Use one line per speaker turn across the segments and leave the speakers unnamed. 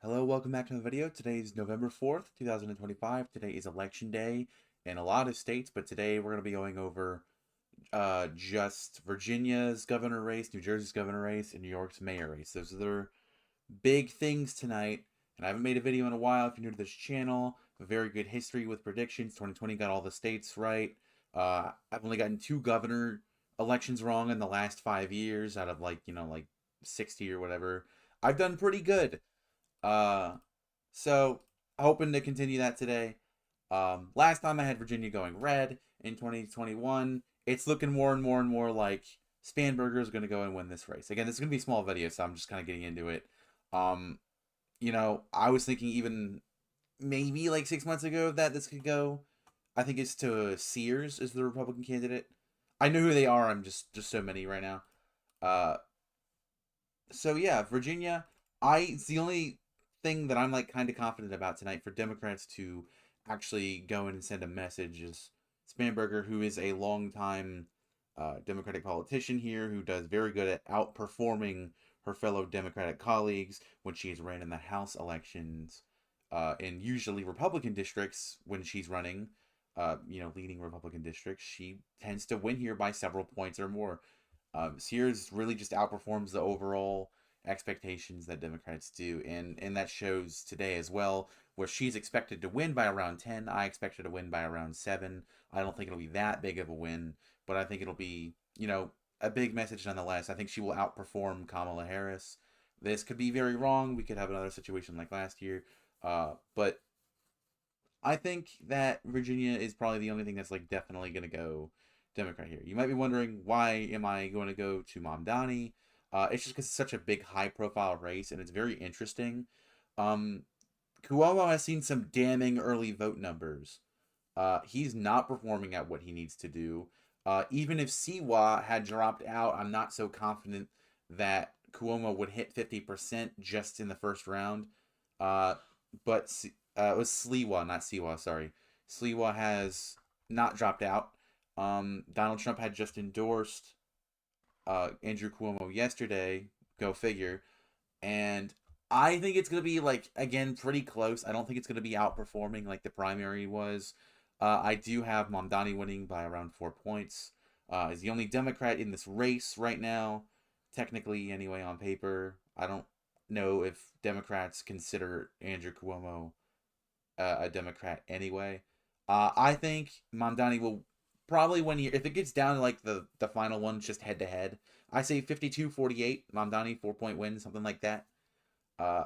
Hello, welcome back to the video. Today is November 4th, 2025. Today is election day in a lot of states, but today we're going to be going over just Virginia's governor race, New Jersey's governor race, and New York's mayor race. Those are the big things tonight, and I haven't made a video in a while. If you're new to this channel, a very good history with predictions. 2020 got all the states right. I've only gotten 2 governor elections wrong in the last 5 years out of like 60 or whatever. I've done pretty good. Uh, so hoping to continue that today. Last time I had Virginia going red in 2021. It's looking more and more and more like Spanberger is going to go and win this race. Again, this is going to be a small video, so I'm just kind of getting into it. Um, I was thinking even maybe like 6 months ago that this could go. I think it's to Sears is the Republican candidate. I know who they are. I'm just so many right now. Uh, so yeah, Virginia. It's the only thing that I'm like kind of confident about tonight for Democrats to actually go in and send a message is Spanberger, who is a longtime Democratic politician here, who does very good at outperforming her fellow Democratic colleagues when she's ran in the House elections, in usually Republican districts when she's running, leading Republican districts. She tends to win here by several points or more. Sears really just outperforms the overall expectations that Democrats do, and that shows today as well, where she's expected to win by around 10. I expect her to win by around 7. I don't think it'll be that big of a win, but I think it'll be, a big message nonetheless. I think she will outperform Kamala Harris. This could be very wrong. We could have another situation like last year, but I think that Virginia is probably the only thing that's like definitely going to go Democrat here. You might be wondering, why am I going to go to Mamdani? It's just because it's such a big, high-profile race, and it's very interesting. Um, Cuomo has seen some damning early vote numbers. He's not performing at what he needs to do. Even if Siwa had dropped out, I'm not so confident that Cuomo would hit 50% just in the first round. Uh, but it was Sliwa, not Siwa, sorry. Sliwa has not dropped out. Donald Trump had just endorsed Andrew Cuomo yesterday. Go figure. And I think it's going to be, like, again, pretty close. I don't think it's going to be outperforming like the primary was. I do have Mamdani winning by around 4 points. Is the only Democrat in this race right now, technically, anyway, on paper. I don't know if Democrats consider Andrew Cuomo a Democrat anyway. I think Mamdani will probably win here. If it gets down to like the final one, just head to head, I say 52-48. Mamdani 4-point win, something like that. Uh,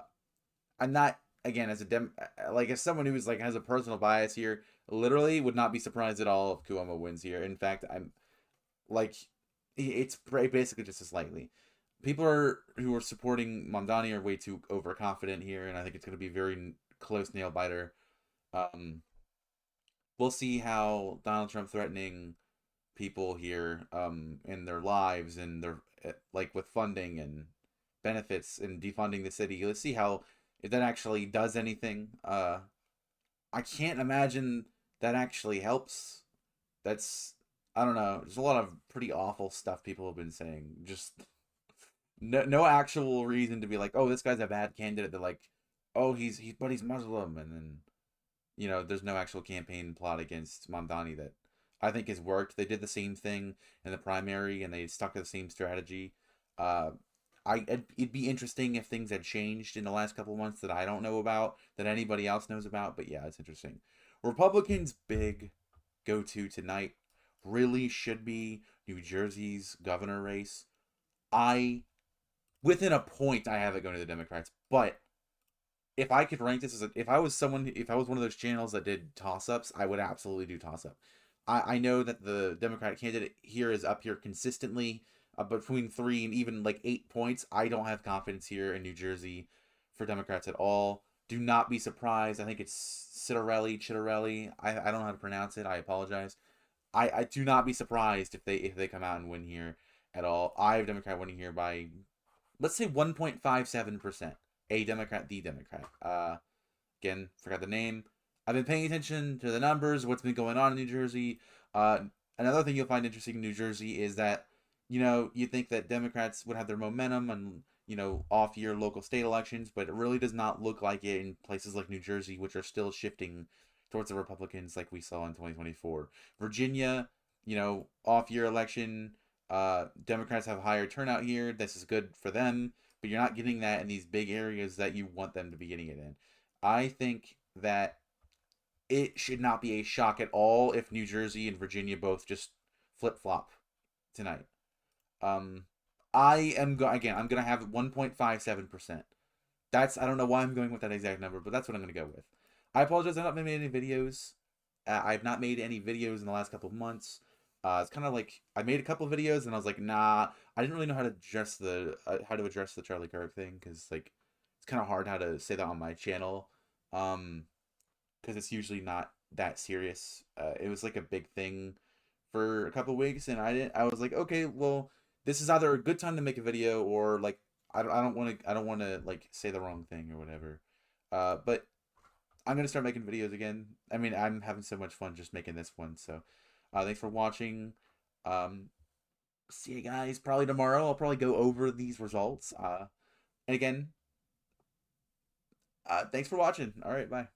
I'm not, again, as as someone who's like has a personal bias here, literally would not be surprised at all if Cuomo wins here. In fact, I'm like, it's basically just a slightly. People who are supporting Mamdani are way too overconfident here, and I think it's going to be a very close nail biter. Um, we'll see how Donald Trump threatening people here in their lives and their like with funding and benefits and defunding the city. Let's see how if that actually does anything. I can't imagine that actually helps. That's I don't know. There's a lot of pretty awful stuff people have been saying. Just no actual reason to be like, oh, this guy's a bad candidate. They're like, oh, he's Muslim, and then there's no actual campaign plot against Mamdani that I think has worked. They did the same thing in the primary, and they stuck to the same strategy. Uh, it'd be interesting if things had changed in the last couple of months that I don't know about, that anybody else knows about. But yeah, it's interesting. Republicans' big go-to tonight really should be New Jersey's governor race. I Within a point, I have it going to the Democrats, but if I could rank this as if I was one of those channels that did toss ups, I would absolutely do toss up. I know that the Democratic candidate here is up here consistently between 3 and even like 8 points. I don't have confidence here in New Jersey for Democrats at all. Do not be surprised. I think it's Chitterelli. I don't know how to pronounce it. I apologize. I do not be surprised if they come out and win here at all. I have Democrat winning here by, let's say, 1.57%. A Democrat, the Democrat. Again, forgot the name. I've been paying attention to the numbers, what's been going on in New Jersey. Another thing you'll find interesting in New Jersey is that, you think that Democrats would have their momentum and off year local state elections, but it really does not look like it in places like New Jersey, which are still shifting towards the Republicans like we saw in 2024. Virginia, off year election, Democrats have higher turnout here. This is good for them, but you're not getting that in these big areas that you want them to be getting it in. I think that it should not be a shock at all if New Jersey and Virginia both just flip flop tonight. Um, again. I'm gonna have 1.57%. I don't know why I'm going with that exact number, but that's what I'm gonna go with. I apologize. I've not made any videos. I've not made any videos in the last couple of months. It's kind of like I made a couple of videos and I was like, nah, I didn't really know how to address the Charlie Kirk thing because like it's kind of hard how to say that on my channel. Um, because it's usually not that serious. It was like a big thing for a couple of weeks, and I didn't. I was like, okay, well, this is either a good time to make a video or like I don't want to like say the wrong thing or whatever. But I'm gonna start making videos again. I mean, I'm having so much fun just making this one. So, thanks for watching. Um, See you guys probably tomorrow. I'll probably go over these results. And again, thanks for watching. All right, bye.